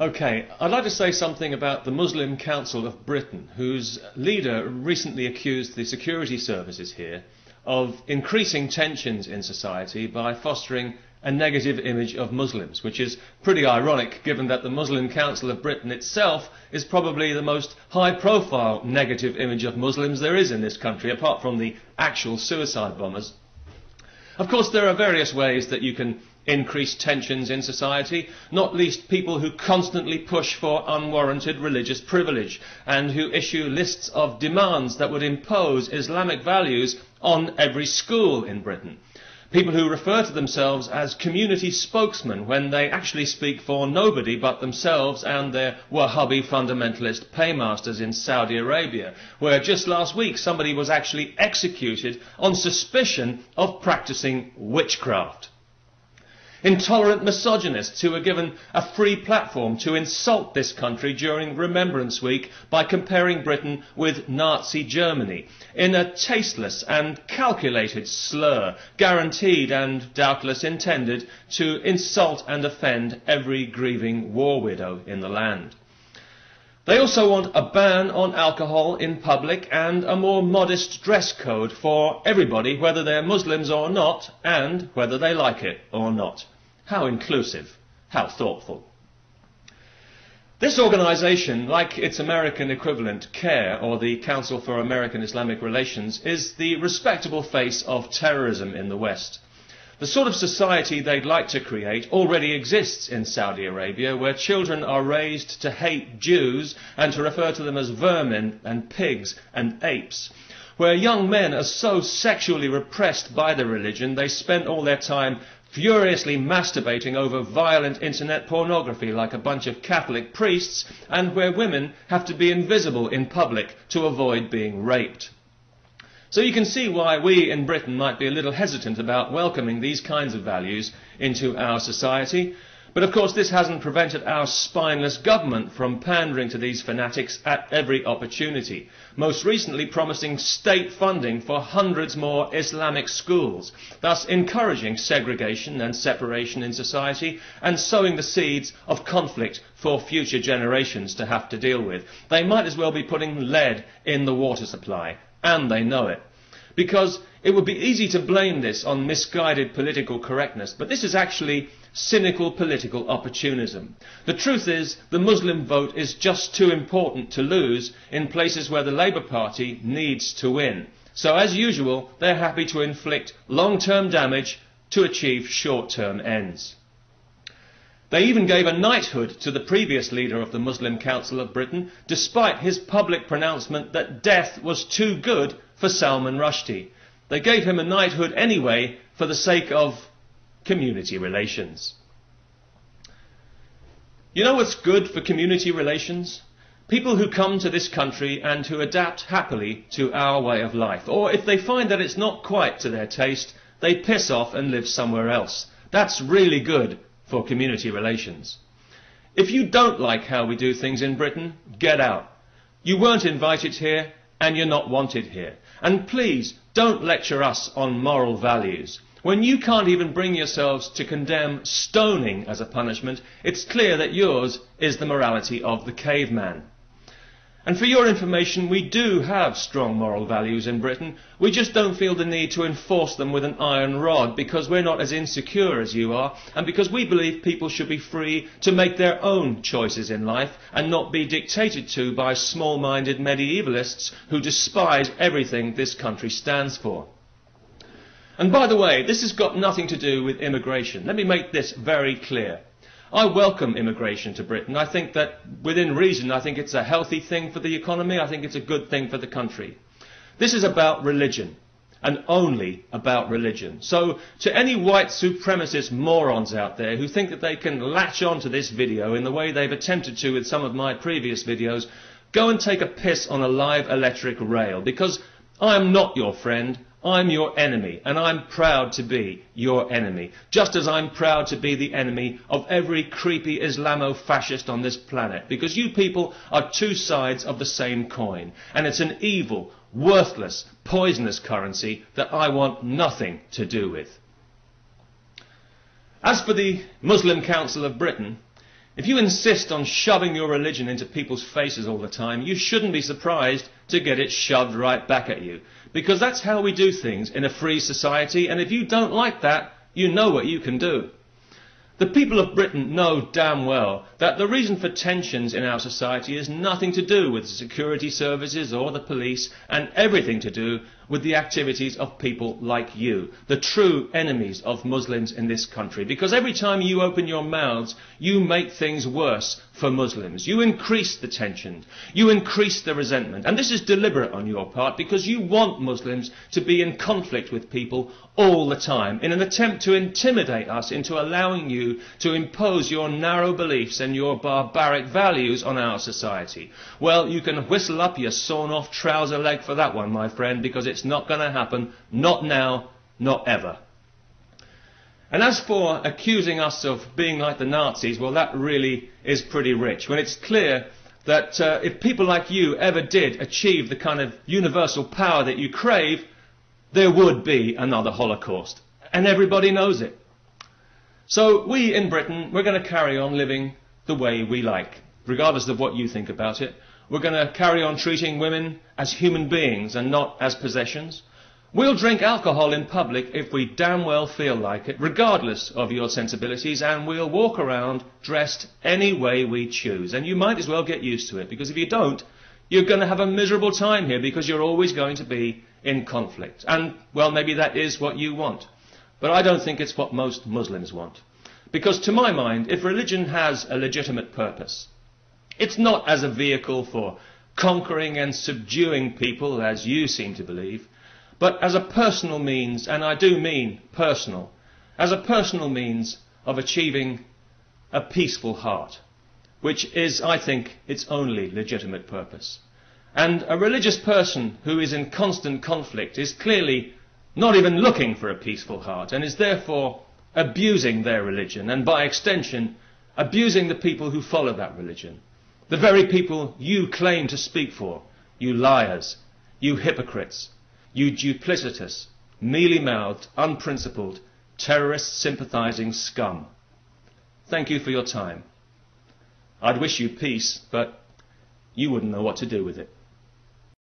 Okay, I'd like to say something about the Muslim Council of Britain, whose leader recently accused the security services here of increasing tensions in society by fostering a negative image of Muslims, which is pretty ironic given that the Muslim Council of Britain itself is probably the most high-profile negative image of Muslims there is in this country, apart from the actual suicide bombers. Of course, there are various ways that you can increase tensions in society, not least people who constantly push for unwarranted religious privilege and who issue lists of demands that would impose Islamic values on every school in Britain. People who refer to themselves as community spokesmen when they actually speak for nobody but themselves and their Wahhabi fundamentalist paymasters in Saudi Arabia, where just last week somebody was actually executed on suspicion of practicing witchcraft. Intolerant misogynists who were given a free platform to insult this country during Remembrance Week by comparing Britain with Nazi Germany in a tasteless and calculated slur, guaranteed and doubtless intended to insult and offend every grieving war widow in the land. They also want a ban on alcohol in public and a more modest dress code for everybody, whether they're Muslims or not, and whether they like it or not. How inclusive, how thoughtful. This organisation, like its American equivalent, CARE, or the Council for American Islamic Relations, is the respectable face of terrorism in the West. The sort of society they'd like to create already exists in Saudi Arabia, where children are raised to hate Jews and to refer to them as vermin and pigs and apes, where young men are so sexually repressed by their religion they spend all their time furiously masturbating over violent internet pornography like a bunch of Catholic priests, and where women have to be invisible in public to avoid being raped. So you can see why we in Britain might be a little hesitant about welcoming these kinds of values into our society. But of course this hasn't prevented our spineless government from pandering to these fanatics at every opportunity, most recently promising state funding for hundreds more Islamic schools, thus encouraging segregation and separation in society and sowing the seeds of conflict for future generations to have to deal with. They might as well be putting lead in the water supply, and they know it. Because it would be easy to blame this on misguided political correctness, but this is actually cynical political opportunism. The truth is, the Muslim vote is just too important to lose in places where the Labour Party needs to win. So, as usual, they're happy to inflict long-term damage to achieve short-term ends. They even gave a knighthood to the previous leader of the Muslim Council of Britain, despite his public pronouncement that death was too good for Salman Rushdie. They gave him a knighthood anyway for the sake of community relations. You know what's good for community relations? People who come to this country and who adapt happily to our way of life. Or if they find that it's not quite to their taste, they piss off and live somewhere else. That's really good for community relations. If you don't like how we do things in Britain, get out. You weren't invited here and you're not wanted here. And please don't lecture us on moral values. When you can't even bring yourselves to condemn stoning as a punishment, it's clear that yours is the morality of the caveman. And for your information, we do have strong moral values in Britain. We just don't feel the need to enforce them with an iron rod because we're not as insecure as you are, and because we believe people should be free to make their own choices in life and not be dictated to by small-minded medievalists who despise everything this country stands for. And by the way, this has got nothing to do with immigration. Let me make this very clear. I welcome immigration to Britain. I think that, within reason, I think it's a healthy thing for the economy. I think it's a good thing for the country. This is about religion, and only about religion. So, to any white supremacist morons out there who think that they can latch on to this video in the way they've attempted to with some of my previous videos, go and take a piss on a live electric rail, because I am not your friend. I'm your enemy, and I'm proud to be your enemy, just as I'm proud to be the enemy of every creepy islamofascist on this planet, because you people are two sides of the same coin, and it's an evil, worthless, poisonous currency that I want nothing to do with. As for the Muslim Council of Britain, If you insist on shoving your religion into people's faces all the time, you shouldn't be surprised to get it shoved right back at you. Because that's how we do things in a free society, and if you don't like that, you know what you can do. The people of Britain know damn well that the reason for tensions in our society is nothing to do with the security services or the police, and everything to do with the activities of people like you, the true enemies of Muslims in this country. Because every time you open your mouths, you make things worse for Muslims. You increase the tension, you increase the resentment, and this is deliberate on your part because you want Muslims to be in conflict with people all the time in an attempt to intimidate us into allowing you to impose your narrow beliefs and your barbaric values on our society. Well, you can whistle up your sawn-off trouser leg for that one, my friend, because it's not going to happen, not now, not ever. And as for accusing us of being like the Nazis, well, that really is pretty rich, when it's clear that if people like you ever did achieve the kind of universal power that you crave, there would be another Holocaust. And everybody knows it. So we in Britain, we're going to carry on living the way we like, regardless of what you think about it. We're going to carry on treating women as human beings and not as possessions. We'll drink alcohol in public if we damn well feel like it, regardless of your sensibilities, and we'll walk around dressed any way we choose. And you might as well get used to it, because if you don't, you're going to have a miserable time here, because you're always going to be in conflict. And, well, maybe that is what you want. But I don't think it's what most Muslims want. Because to my mind, if religion has a legitimate purpose, it's not as a vehicle for conquering and subduing people, as you seem to believe, but as a personal means, and I do mean personal, as a personal means of achieving a peaceful heart, which is, I think, its only legitimate purpose. And a religious person who is in constant conflict is clearly not even looking for a peaceful heart, and is therefore abusing their religion, and by extension, abusing the people who follow that religion. The very people you claim to speak for, you liars, you hypocrites, you duplicitous, mealy-mouthed, unprincipled, terrorist-sympathising scum. Thank you for your time. I'd wish you peace, but you wouldn't know what to do with it.